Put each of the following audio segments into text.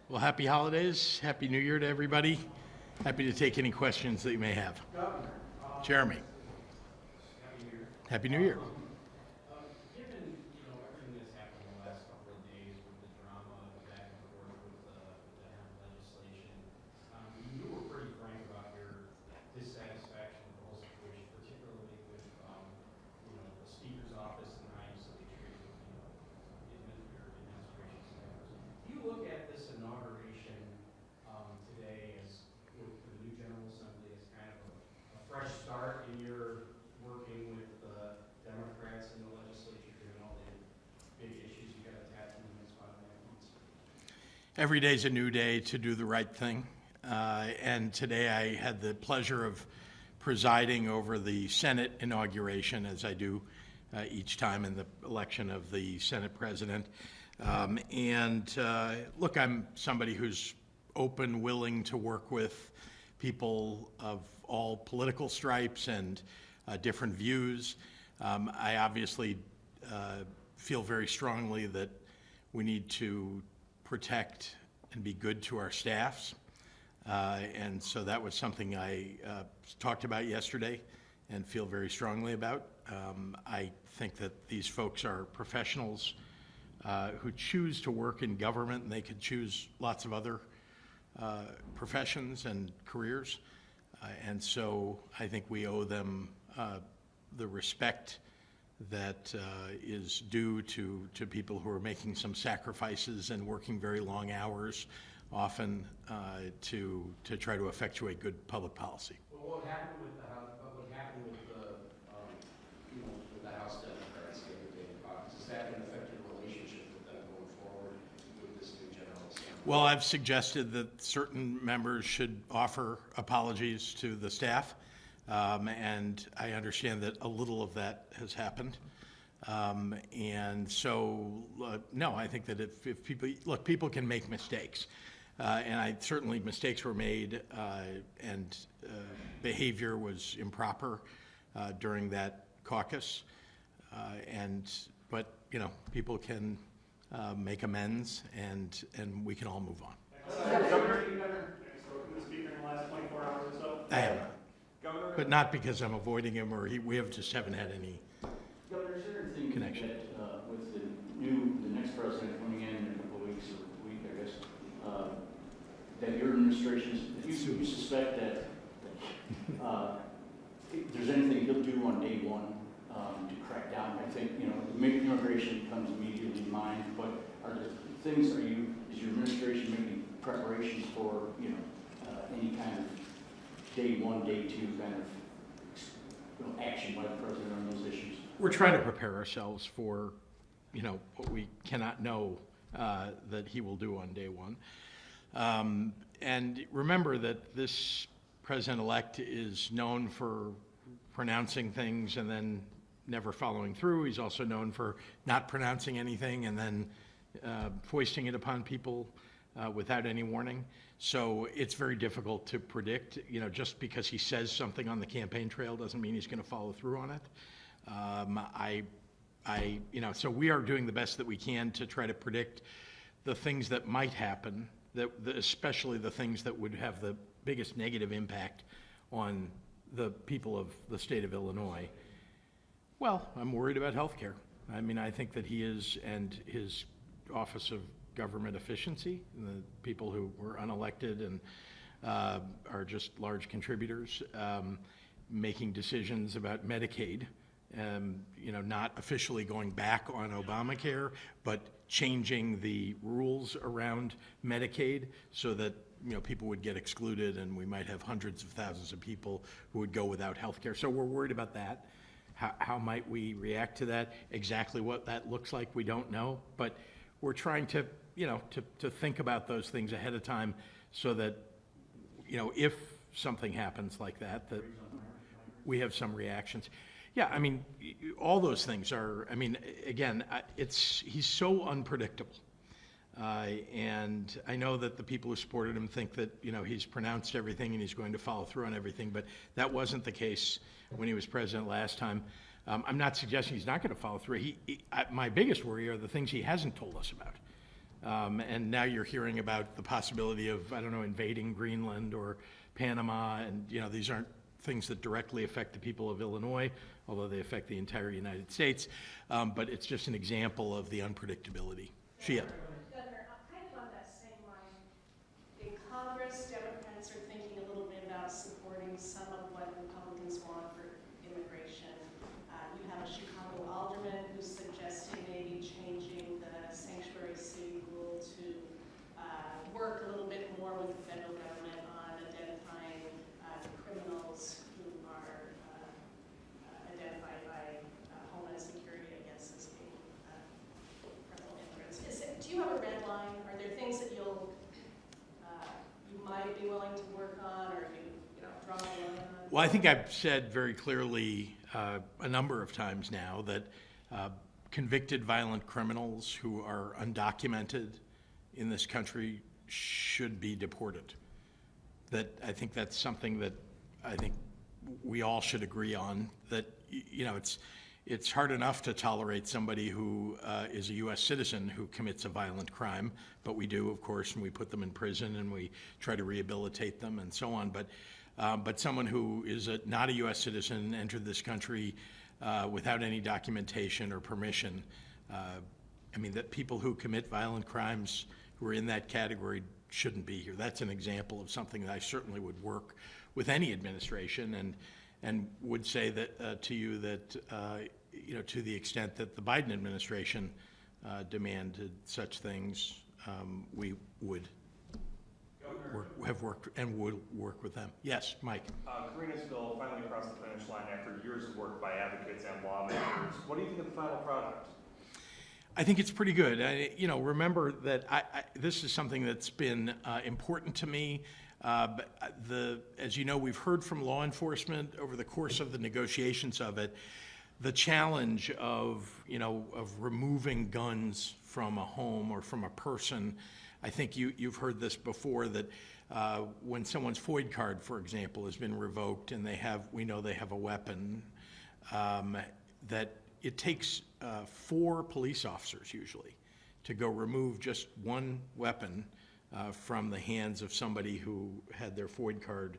Well, happy holidays. Happy New Year to everybody. Happy to take any questions that you may have. Jeremy. Happy New Year. Given everything that's happened in the last couple of days with the drama back and forth with the Hemp legislation, you were pretty frank about your dissatisfaction with the whole situation, particularly with the Speaker's office and how you said they treated your administration staffers. Do you look at this inauguration today as with the new General Assembly as kind of a fresh start in your working with the Democrats in the legislature and all the big issues you got to tackle in the next 5.5 months? Every day's a new day to do the right thing. And today I had the pleasure of presiding over the Senate inauguration, as I do each time in the election of the Senate president. Look, I'm somebody who's open, willing to work with people of all political stripes and different views. I obviously feel very strongly that we need to protect and be good to our staffs. And so that was something I talked about yesterday and feel very strongly about. I think that these folks are professionals who choose to work in government, and they could choose lots of other professions and careers. And so I think we owe them the respect that is due to people who are making some sacrifices and working very long hours, often to try to effectuate good public policy. Well, what happened with the House? What happened with the House Democrats the other day? Does that affect your relationship with them going forward with this new General Assembly? Well, I've suggested that certain members should offer apologies to the staff, and I understand that a little of that has happened. And so, no, I think that if people can make mistakes. And certainly mistakes were made, and behavior was improper during that caucus. But people can make amends, and we can all move on. Governor, you haven't spoken to the Speaker in the last 24 hours or so? I have not. Governor, But not because I'm avoiding him, or we just haven't had any Governor, is there anything connection. that with the next president coming in a couple of weeks or a week, I guess, that your administration, you suspect that if there's anything he'll do on day one to crack down? I think, maybe immigration comes immediately to mind, but are there things, is your administration making preparations for, any kind of day one, day two kind of action by the president on those issues? We're trying to prepare ourselves for, what we cannot know that he will do on day one. And remember that this president-elect is known for pronouncing things and then never following through. He's also known for not pronouncing anything and then foisting it upon people without any warning. So it's very difficult to predict. Just because he says something on the campaign trail doesn't mean he's going to follow through on it. So we are doing the best that we can to try to predict the things that might happen, especially the things that would have the biggest negative impact on the people of the state of Illinois. Well, I'm worried about health care. I think that he is, and his Office of Government Efficiency, and the people who were unelected and are just large contributors, making decisions about Medicaid, not officially going back on Obamacare, but changing the rules around Medicaid so that people would get excluded, and we might have hundreds of thousands of people who would go without health care. So we're worried about that. How might we react to that? Exactly what that looks like, we don't know. But we're trying to, to think about those things ahead of time so that, if something happens like that, that we have some reactions. Yeah, all those things are, again, he's so unpredictable. And I know that the people who supported him think that, he's pronounced everything and he's going to follow through on everything, but that wasn't the case when he was president last time. I'm not suggesting he's not going to follow through. My biggest worry are the things he hasn't told us about. And now you're hearing about the possibility of, I don't know, invading Greenland or Panama, and, these aren't things that directly affect the people of Illinois, although they affect the entire United States. But it's just an example of the unpredictability. Shia. Governor, kind of on that same line, in Congress, Democrats are thinking a little bit about supporting some of what Republicans want for immigration. You have a Chicago alderman who's suggesting maybe changing the sanctuary city rule to work a little bit more with the federal government on identifying the criminals who are identified by Homeland Security against as being criminal immigrants. Do you have a red line? Are there things that you might be willing to work on, or you draw a line on? Well, I think I've said very clearly a number of times now that convicted violent criminals who are undocumented in this country should be deported. That I think that's something that I think we all should agree on, that, it's hard enough to tolerate somebody who is a U.S. citizen who commits a violent crime, but we do, of course, and we put them in prison and we try to rehabilitate them and so on. But someone who is not a U.S. citizen, entered this country without any documentation or permission, that people who commit violent crimes who are in that category shouldn't be here. That's an example of something that I certainly would work with any administration, and would say that to you that to the extent that the Biden administration demanded such things, we would have worked and would work with them. Yes, Mike. Karina's bill finally crossed the finish line after years of work by advocates and lawmakers. What do you think of the final product? I think it's pretty good. Remember that this is something that's been important to me. As you know, we've heard from law enforcement over the course of the negotiations of it, the challenge of removing guns from a home or from a person. I think you've heard this before, that when someone's FOID card, for example, has been revoked and we know they have a weapon, that it takes 4 police officers usually to go remove just one weapon from the hands of somebody who had their FOID card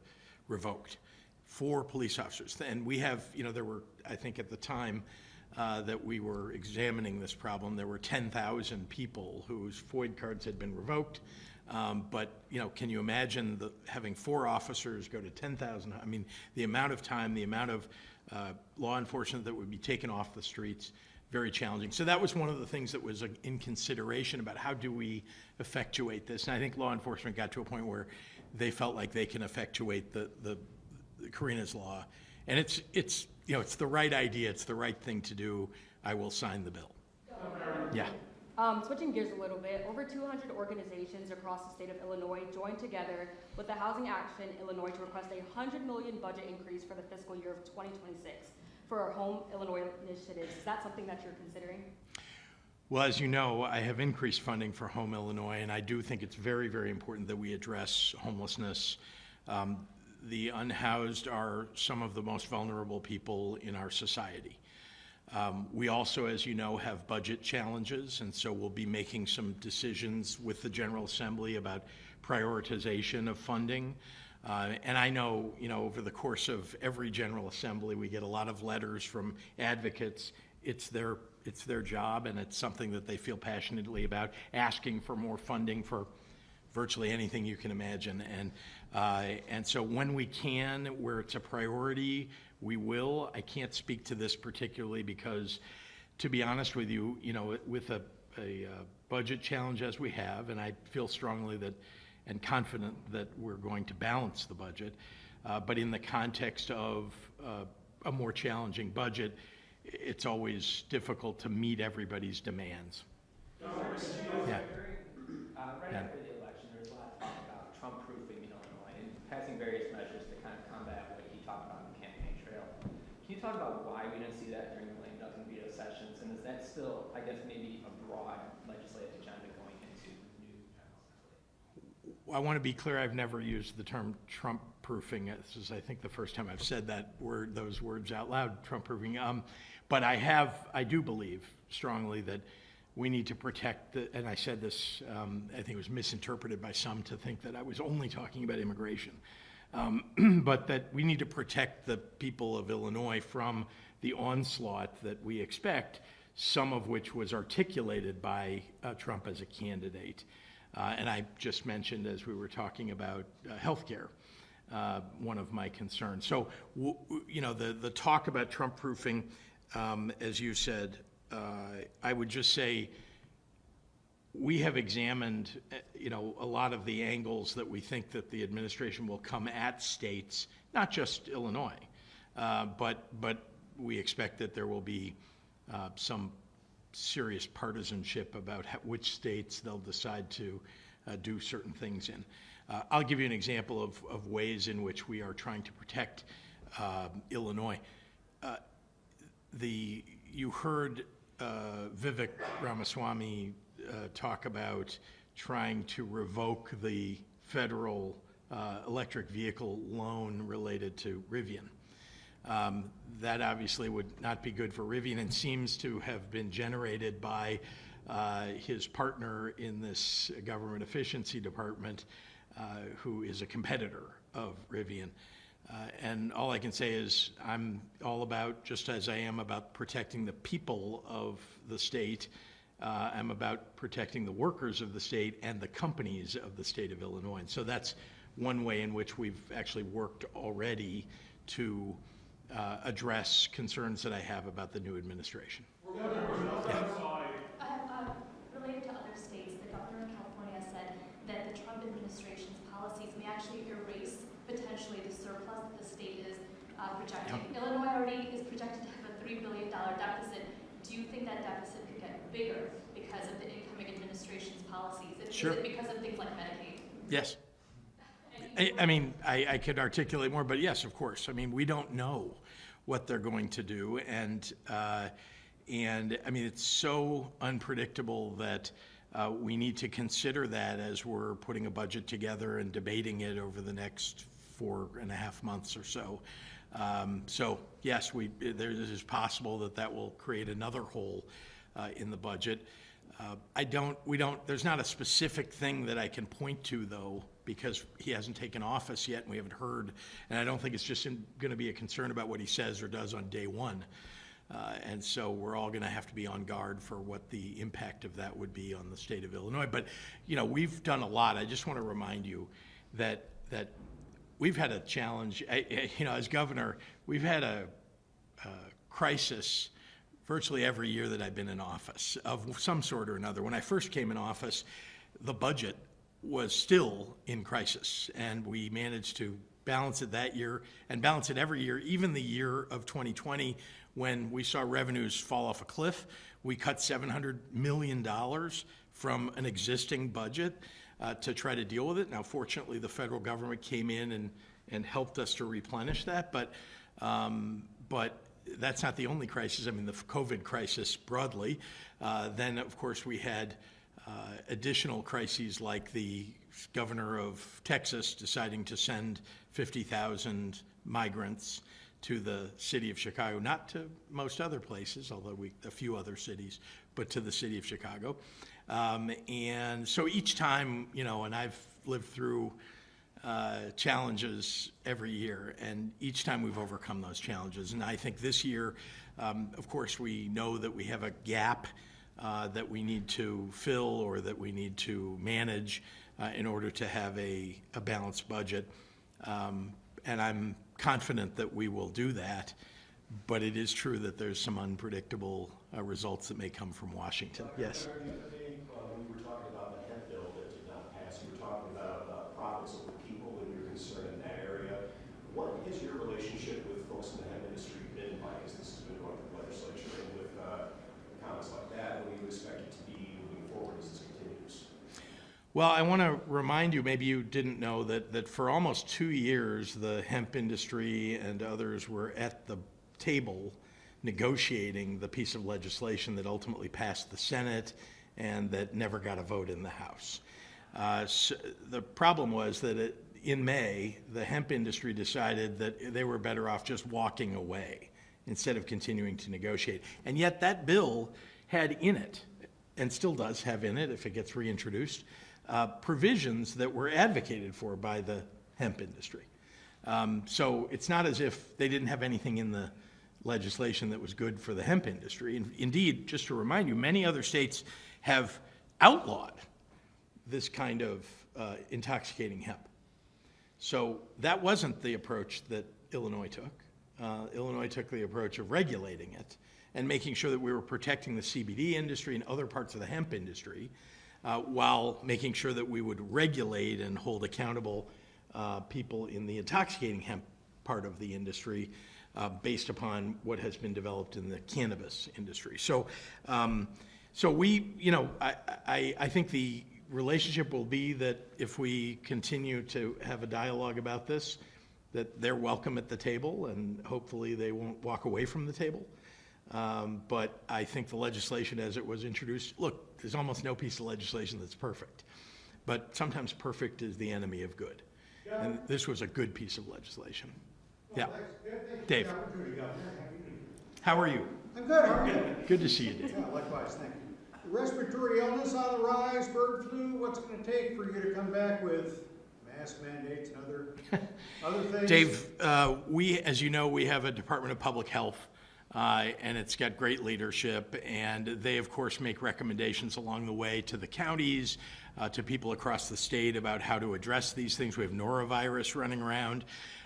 revoked. 4 police officers. And we have, there were, I think at the time that we were examining this problem, there were 10,000 people whose FOID cards had been revoked. But, can you imagine having 4 officers go to 10,000? The amount of time, the amount of law enforcement that would be taken off the streets, very challenging. So that was one of the things that was in consideration about how do we effectuate this. And I think law enforcement got to a point where they felt like they can effectuate the Karina's law. And it's the right idea. It's the right thing to do. I will sign the bill. Yeah. Switching gears a little bit, over 200 organizations across the state of Illinois joined together with the Housing Action Illinois to request a $100 million budget increase for the fiscal year of 2026 for our Home Illinois initiatives. Is that something that you're considering? Well, as you know, I have increased funding for Home Illinois, and I do think it's very, very important that we address homelessness. The unhoused are some of the most vulnerable people in our society. We also, as you know, have budget challenges, and so we'll be making some decisions with the General Assembly about prioritization of funding. And I know, over the course of every General Assembly, we get a lot of letters from advocates. It's their job, and it's something that they feel passionately about, asking for more funding for virtually anything you can imagine. And so when we can, where it's a priority, we will. I can't speak to this particularly because, to be honest with you, with a budget challenge as we have, and I feel strongly that and confident that we're going to balance the budget, but in the context of a more challenging budget, it's always difficult to meet everybody's demands. Yeah. Right after the election, there was a lot of talk about Trump-proofing in Illinois and passing various measures to kind of combat what he talked about on the campaign trail. Can you talk about why we didn't see that during the lame duck and veto sessions? And is that still, I guess, maybe a broad legislative agenda going into the new General Assembly? I want to be clear, I've never used the term Trump-proofing. This is, I think, the first time I've said those words out loud, Trump-proofing. But I do believe strongly that we need to protect and I said this, I think it was misinterpreted by some to think that I was only talking about immigration, but that we need to protect the people of Illinois from the onslaught that we expect, some of which was articulated by Trump as a candidate. And I just mentioned, as we were talking about healthcare, one of my concerns. So, the talk about Trump-proofing, as you said, I would just say we have examined, a lot of the angles that we think that the administration will come at states, not just Illinois, but we expect that there will be some serious partisanship about which states they'll decide to do certain things in. I'll give you an example of ways in which we are trying to protect Illinois. You heard Vivek Ramaswamy talk about trying to revoke the federal electric vehicle loan related to Rivian. That obviously would not be good for Rivian and seems to have been generated by his partner in this government efficiency department, who is a competitor of Rivian. And all I can say is I'm all about, just as I am about protecting the people of the state, I'm about protecting the workers of the state and the companies of the state of Illinois. And so that's one way in which we've actually worked already to address concerns that I have about the new administration. Related to other states, the governor of California said that the Trump administration's policies may actually erase potentially the surplus that the state is projecting. Yep. Illinois already is projected to have a $3 billion deficit. Do you think that deficit could get bigger because of the incoming administration's policies? Sure. Is it because of things like Medicaid? Yes. I could articulate more, but yes, of course. We don't know what they're going to do, and it's so unpredictable that we need to consider that as we're putting a budget together and debating it over the next 4.5 months or so. So yes, it is possible that will create another hole in the budget. There's not a specific thing that I can point to, though, because he hasn't taken office yet and we haven't heard, and I don't think it's just going to be a concern about what he says or does on day one. And so we're all going to have to be on guard for what the impact of that would be on the state of Illinois. But, we've done a lot. I just want to remind you that we've had a challenge. As governor, we've had a crisis virtually every year that I've been in office of some sort or another. When I first came in office, the budget was still in crisis, and we managed to balance it that year and balance it every year, even the year of 2020 when we saw revenues fall off a cliff. We cut $700 million from an existing budget to try to deal with it. Now, fortunately, the federal government came in and helped us to replenish that, but that's not the only crisis. The COVID crisis broadly. Then, of course, we had additional crises like the governor of Texas deciding to send 50,000 migrants to the city of Chicago, not to most other places, although a few other cities, but to the city of Chicago. And so each time, and I've lived through challenges every year, and each time we've overcome those challenges. And I think this year, of course, we know that we have a gap that we need to fill or that we need to manage in order to have a balanced budget. And I'm confident that we will do that, but it is true that there's some unpredictable results that may come from Washington. Yes? The other day, when you were talking about the Hemp bill that did not pass, you were talking about profits over people and your concern in that area. What has your relationship with folks in the hemp industry been like as this has been going through the legislature, and with comments like that, what do you expect it to be moving forward as this continues? Well, I want to remind you, maybe you didn't know, that for almost 2 years, the hemp industry and others were at the table negotiating the piece of legislation that ultimately passed the Senate and that never got a vote in the House. So the problem was that in May, the hemp industry decided that they were better off just walking away instead of continuing to negotiate. And yet that bill had in it and still does have in it, if it gets reintroduced, provisions that were advocated for by the hemp industry. So it's not as if they didn't have anything in the legislation that was good for the hemp industry. And indeed, just to remind you, many other states have outlawed this kind of intoxicating hemp. So that wasn't the approach that Illinois took. Illinois took the approach of regulating it and making sure that we were protecting the CBD industry and other parts of the hemp industry, while making sure that we would regulate and hold accountable people in the intoxicating hemp part of the industry based upon what has been developed in the cannabis industry. So, we, I think the relationship will be that if we continue to have a dialogue about this, that they're welcome at the table, and hopefully they won't walk away from the table. But I think the legislation as it was introduced, look, there's almost no piece of legislation that's perfect. But sometimes perfect is the enemy of good. And this was a good piece of legislation. Yeah. Dave. How are you? I'm good, how are you? Good to see you, Dave. Yeah, likewise, thank you. Respiratory illness on the rise, bird flu, what's it gonna take for you to come back with mask mandates and other things? Dave, as you know, we have a Department of Public Health, and it's got great leadership, and they, of course, make recommendations along the way to the counties, to people across the state about how to address these things. We have norovirus running around.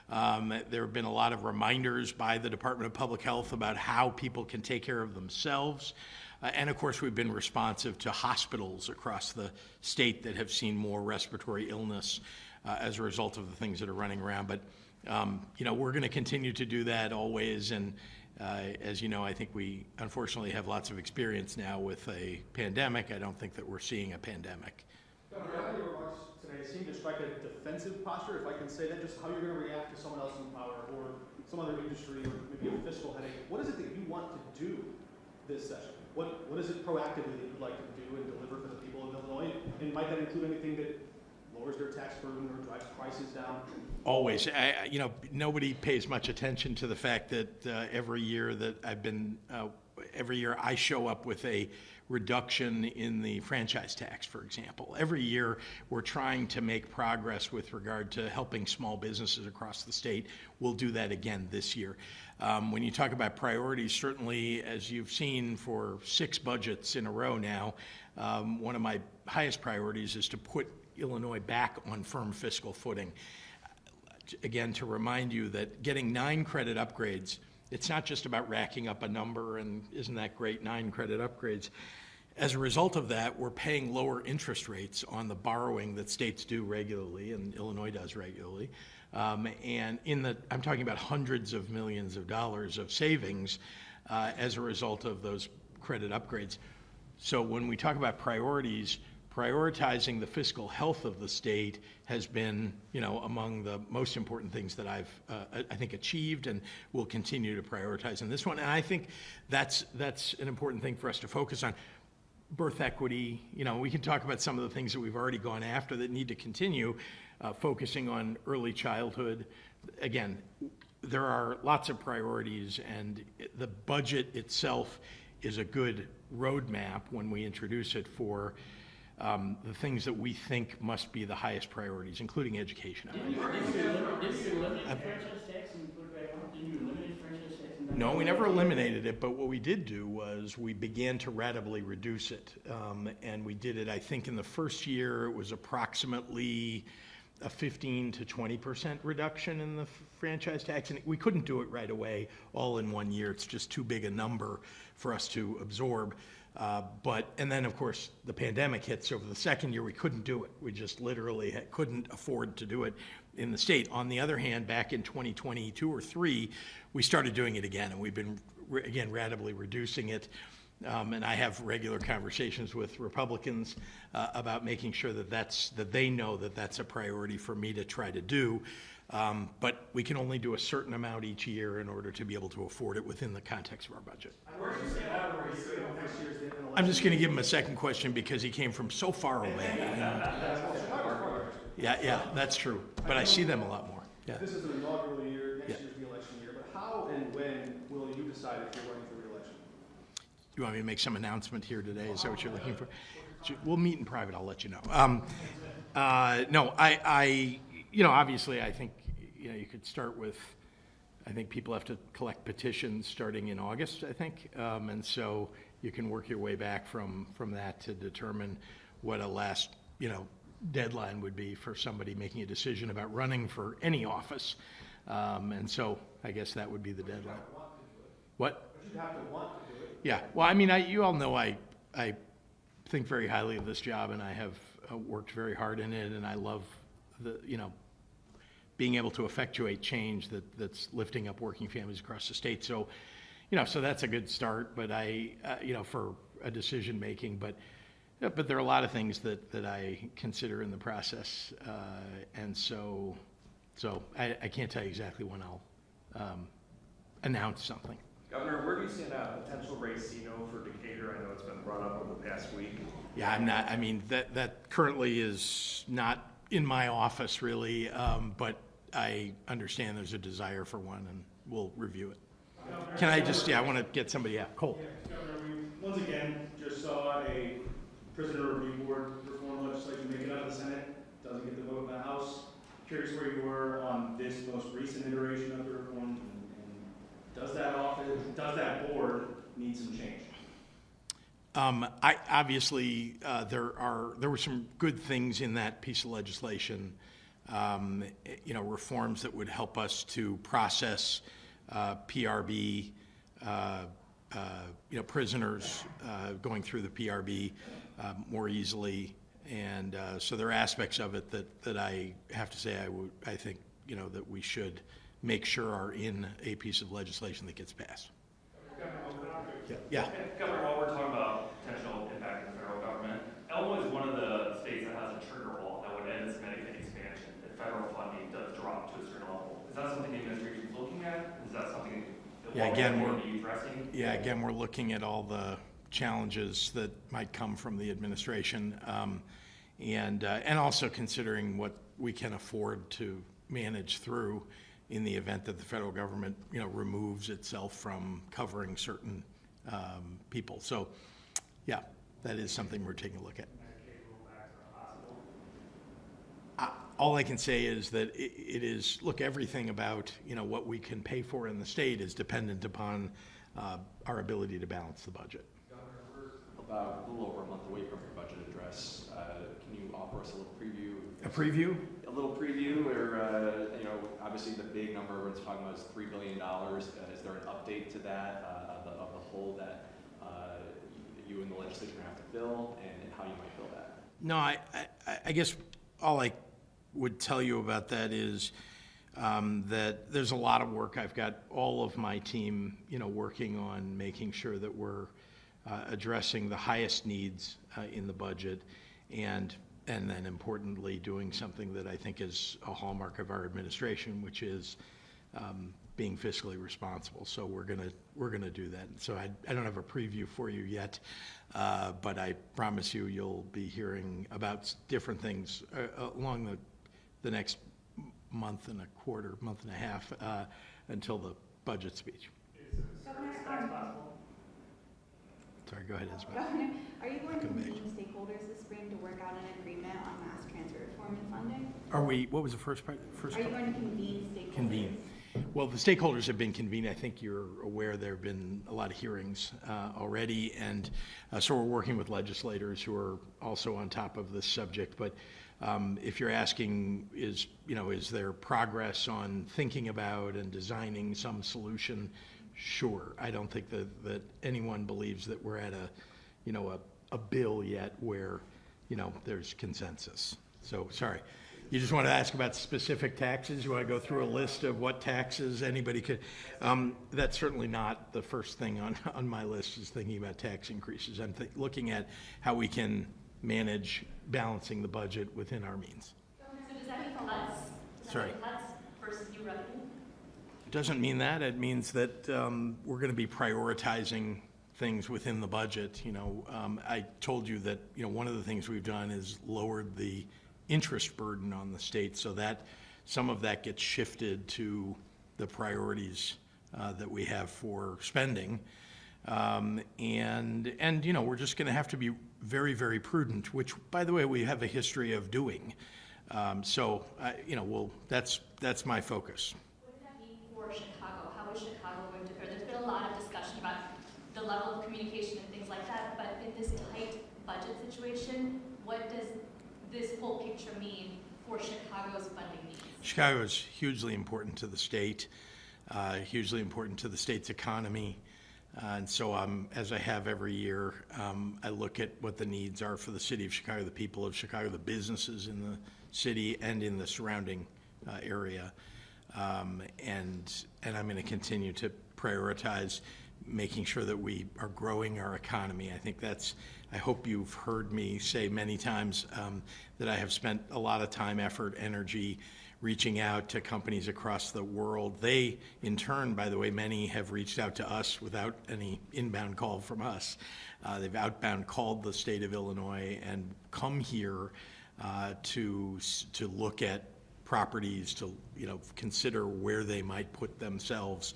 There have been a lot of reminders by the Department of Public Health about how people can take care of themselves. And of course, we've been responsive to hospitals across the state that have seen more respiratory illness as a result of the things that are running around. But, we're going to continue to do that always. And as you know, I think we unfortunately have lots of experience now with a pandemic. I don't think that we're seeing a pandemic. Governor, your remarks today seem to strike a defensive posture, if I can say that, just how you're going to react to someone else in power or some other industry or maybe a fiscal headache. What is it that you want to do this session? What is it proactively that you'd like to do and deliver for the people of Illinois? And might that include anything that lowers their tax burden or drives prices down? Always. Nobody pays much attention to the fact that every year I show up with a reduction in the franchise tax, for example. Every year we're trying to make progress with regard to helping small businesses across the state. We'll do that again this year. When you talk about priorities, certainly, as you've seen for 6 budgets in a row now, one of my highest priorities is to put Illinois back on firm fiscal footing. Again, to remind you that getting 9 credit upgrades, it's not just about racking up a number and isn't that great, 9 credit upgrades. As a result of that, we're paying lower interest rates on the borrowing that states do regularly and Illinois does regularly. And I'm talking about hundreds of millions of dollars of savings as a result of those credit upgrades. So when we talk about priorities, prioritizing the fiscal health of the state has been, among the most important things that I've, I think, achieved and will continue to prioritize in this one. And I think that's an important thing for us to focus on. Birth equity, we can talk about some of the things that we've already gone after that need to continue, focusing on early childhood. Again, there are lots of priorities, and the budget itself is a good roadmap when we introduce it for the things that we think must be the highest priorities, including education. No, we never eliminated it, but what we did do was we began to ratably reduce it. And we did it, I think, in the first year, it was approximately a 15 to 20% reduction in the franchise tax. And we couldn't do it right away, all in one year. It's just too big a number for us to absorb. And then, of course, the pandemic hit, so for the second year, we couldn't do it. We just literally couldn't afford to do it in the state. On the other hand, back in 2022 or 3, we started doing it again, and we've been, again, ratably reducing it. And I have regular conversations with Republicans about making sure that they know that that's a priority for me to try to do. But we can only do a certain amount each year in order to be able to afford it within the context of our budget. I'm just going to give him a second question because he came from so far away. Yeah, that's true. But I see them a lot more. Yeah. This is an inaugural year, next year's the election year, but how and when will you decide if you're running for re-election? you want me to make some announcement here today? Is that what you're looking for? We'll meet in private, I'll let you know. No, obviously, I think, you could start with, I think people have to collect petitions starting in August, I think. And so you can work your way back from that to determine what a last, deadline would be for somebody making a decision about running for any office. And so I guess that would be the deadline. What? But you'd have to want to do it. Yeah, well, I mean, you all know I think very highly of this job, and I have worked very hard in it, and I love being able to effectuate change that's lifting up working families across the state. So, so that's a good start, but for a decision making, but there are a lot of things that I consider in the process, and so I can't tell you exactly when I'll announce something. Governor, where do you stand on potential racino for Decatur? I know it's been brought up over the past week. Yeah, that currently is not in my office really, but I understand there's a desire for one, and we'll review it. Can I just, I want to get somebody out. Cole. Yeah, Governor, we once again just saw a prisoner review board reform legislation make it out of the Senate, doesn't get the vote in the House. Curious where you were on this most recent iteration of the reform, and does that board need some change? Obviously, there were some good things in that piece of legislation, reforms that would help us to process PRB, prisoners going through the PRB more easily, and so there are aspects of it that I have to say I think that we should make sure are in a piece of legislation that gets passed. Yeah. Governor, while we're talking about potential impact of the federal government, Illinois is one of the states that has a trigger law that would end its Medicaid expansion if federal funding does drop to a certain level. Is that something the administration is looking at? Is that something that we're be addressing? Yeah, again, we're looking at all the challenges that might come from the administration, and also considering what we can afford to manage through in the event that the federal government, removes itself from covering certain people. So, yeah, that is something we're taking a look at. All I can say is that it is, look, everything about, what we can pay for in the state is dependent upon our ability to balance the budget. Governor, we're about a little over a month away from your budget address. Can you offer us a little preview? A preview? A little preview, or, obviously the big number everyone's talking about is $3 billion. Is there an update to that, of the hole that you and the legislature are going to have to fill, and how you might fill that? No, I guess all I would tell you about that is that there's a lot of work. I've got all of my team, working on making sure that we're addressing the highest needs in the budget, and then importantly doing something that I think is a hallmark of our administration, which is being fiscally responsible. So we're gonna do that. So I don't have a preview for you yet, but I promise you'll be hearing about different things along the next month and a quarter, month and a half, until the budget speech. Sorry, go ahead, Isabel. Governor, are you going to convene stakeholders this spring to work out an agreement on mass transfer reform and funding? Are we, what was the first part? Are you going to convene stakeholders? Convene. Well, the stakeholders have been convened. I think you're aware there have been a lot of hearings already, and so we're working with legislators who are also on top of this subject. But if you're asking, is there progress on thinking about and designing some solution? Sure. I don't think that anyone believes that we're at a bill yet where there's consensus. So sorry. You just want to ask about specific taxes? You want to go through a list of what taxes anybody could? That's certainly not the first thing on my list, is thinking about tax increases. I'm looking at how we can manage balancing the budget within our means. So does that mean cuts? Sorry. Cuts versus new revenue? It doesn't mean that. It means that we're going to be prioritizing things within the budget. I told you that one of the things we've done is lowered the interest burden on the state, so that some of that gets shifted to the priorities that we have for spending. And you know, we're just going to have to be very, very prudent, which, by the way, we have a history of doing. You know, that's my focus. What does that mean for Chicago? How is Chicago going to fare? There's been a lot of discussion about the level of communication and things like that, but in this tight budget situation, what does this whole picture mean for Chicago's funding needs? Chicago is hugely important to the state, hugely important to the state's economy. And so as I have every year, I look at what the needs are for the city of Chicago, the people of Chicago, the businesses in the city and in the surrounding area. And I'm going to continue to prioritize making sure that we are growing our economy. I think I hope you've heard me say many times that I have spent a lot of time, effort, energy reaching out to companies across the world. They, in turn, by the way, many have reached out to us without any inbound call from us. They've outbound called the state of Illinois and come here to look at properties, to consider where they might put themselves,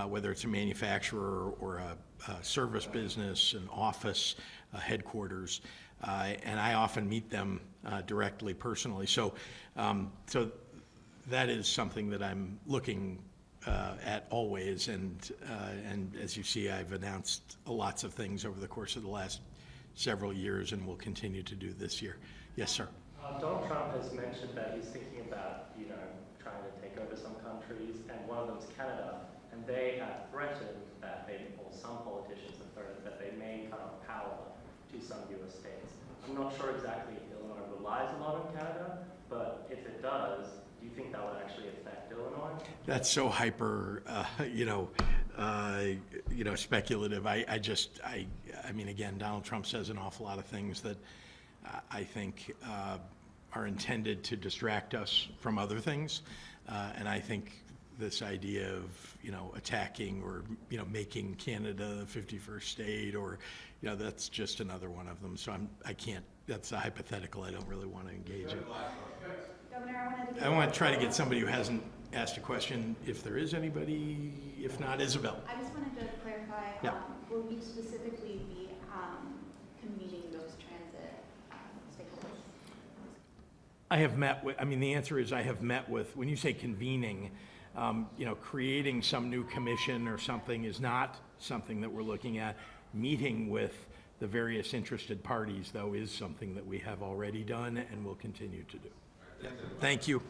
whether it's a manufacturer or a service business, an office, headquarters, and I often meet them directly, personally. So that is something that I'm looking at always, and as you see, I've announced lots of things over the course of the last several years, and will continue to do this year. Yes, sir. Donald Trump has mentioned that he's thinking about, trying to take over some countries, and one of them is Canada, and they have threatened that some politicians have threatened that they may cut off power to some U.S. states. I'm not sure exactly if Illinois relies a lot on Canada, but if it does, do you think that would actually affect Illinois? That's so hyper, speculative. I mean, again, Donald Trump says an awful lot of things that I think are intended to distract us from other things, and I think this idea of attacking or making Canada the 51st state, or that's just another one of them. So I can't. That's a hypothetical. I don't really want to engage in. Governor, I want to try to get somebody who hasn't asked a question, if there is anybody. If not, Isabel. I just wanted to clarify, Yeah. Will you specifically be convening those transit stakeholders? I have met with, the answer is I have met with, when you say convening, creating some new commission or something is not something that we're looking at. Meeting with the various interested parties, though, is something that we have already done and will continue to do. Thank you.